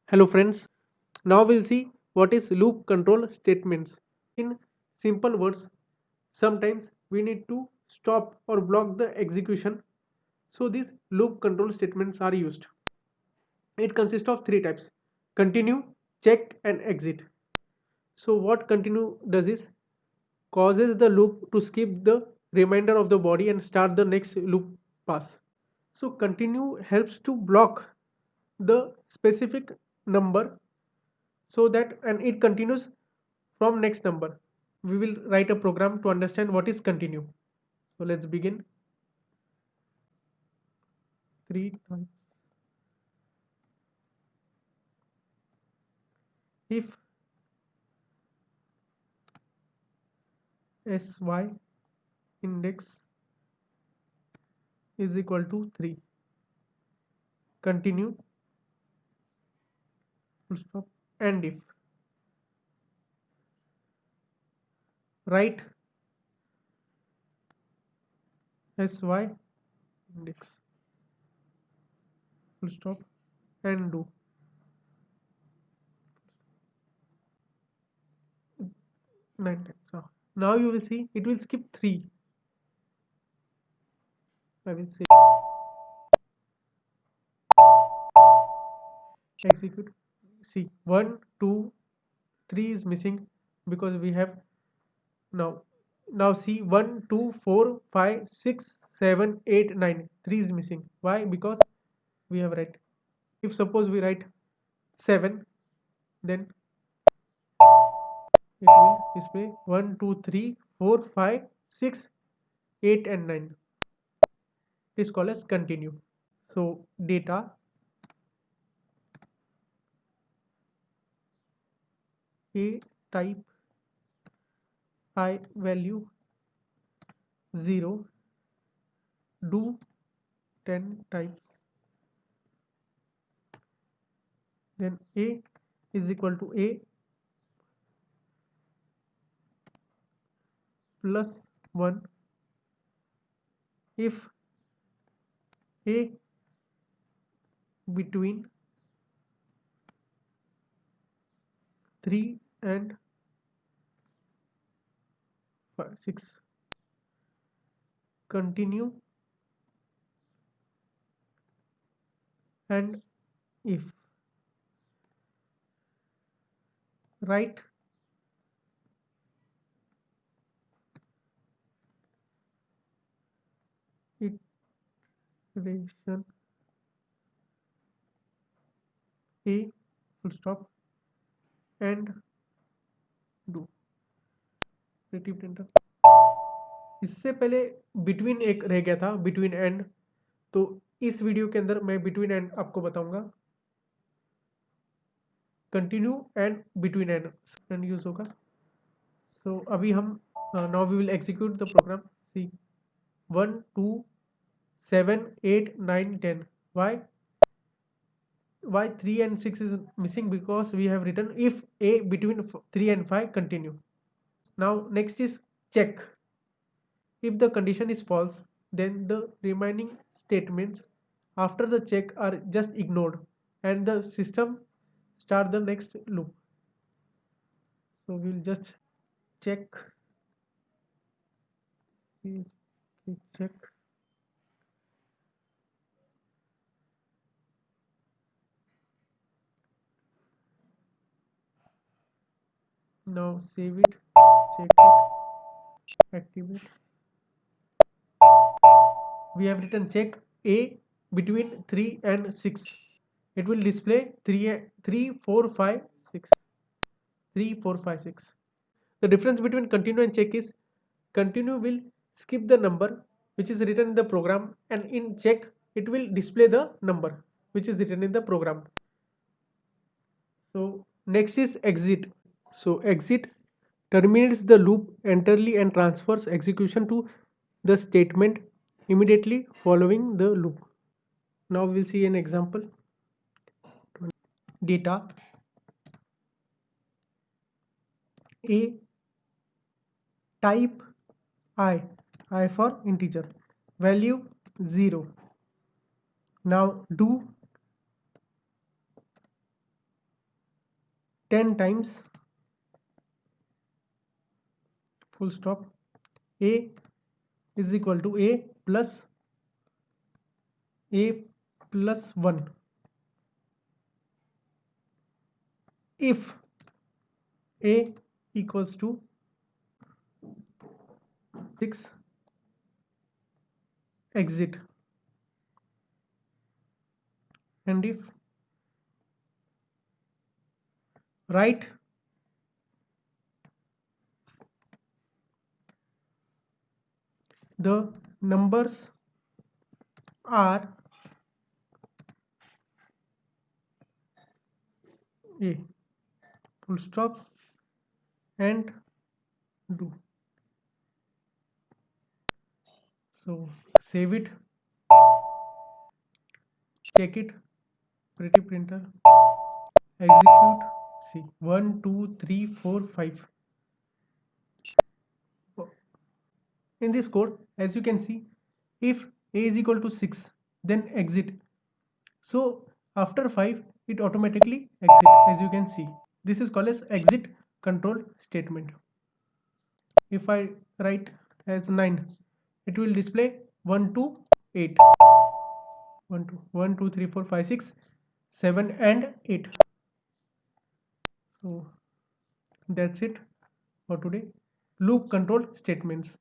Hello friends, now we'll see what is loop control statements. In simple words, sometimes we need to stop or block the execution. So these loop control statements are used. It consists of three types: continue, check and exit. So what continue does is causes the loop to skip the remainder of the body and start the next loop pass. So continue helps to block the specific number so that and it continues from next number. We will write a program to understand what is continue. So let's begin. Three times if sy index is equal to 3, continue, full stop, and if write sy index, full stop, and do 9 times. Now you will see it will skip 3. I will say execute. See 1, 2, 3 is missing because we have now. Now see 1, 2, 4, 5, 6, 7, 8, 9. 3 is missing. Why? Because we have write. If suppose we write 7, then it will display 1, 2, 3, 4, 5, 6, 8 and 9. It is called as continue. So data a type I value 0 do 10 times, then a is equal to a plus 1 if a between 3 and 6, continue, and if write iteration a full stop and do repeat enter. इससे पहले between एक रह गया था, between and, तो इस video के अंदर मैं बिटवीन एंड आपको बताऊंगा. Continue and between and use होगा. सो अभी हम now we will execute the program. C 1, 2, 7, 8, 9, 10. Why 3 and 6 is missing? Because we have written if a between 3 and 5 continue. Now next is check. If the condition is false, then the remaining statements after the check are just ignored and the system start the next loop. So we'll just check, check. Now save it, check it, activate. We have written check a between 3 and 6. It will display 3, 3, 4, 5, 6. 3, 4, 5, 6. The difference between continue and check is continue will skip the number which is written in the program, and in check it will display the number which is written in the program. So next is exit. So exit terminates the loop entirely and transfers execution to the statement immediately following the loop. Now we'll see an example. Data a type I for integer, value 0. Now do 10 times full stop a is equal to a plus 1 if a equals to 6 exit, and if write the numbers are a full stop and do. So save it, check it, pretty printer, execute. See, 1 2 3 4 5. In this code, as you can see, if a is equal to 6, then exit. So after 5, it automatically exit, as you can see. This is called as exit control statement. If I write as 9, it will display 1 to 8. 1 2 1 2 3 4 5 6 7 and 8. So that's it for today. Loop control statements.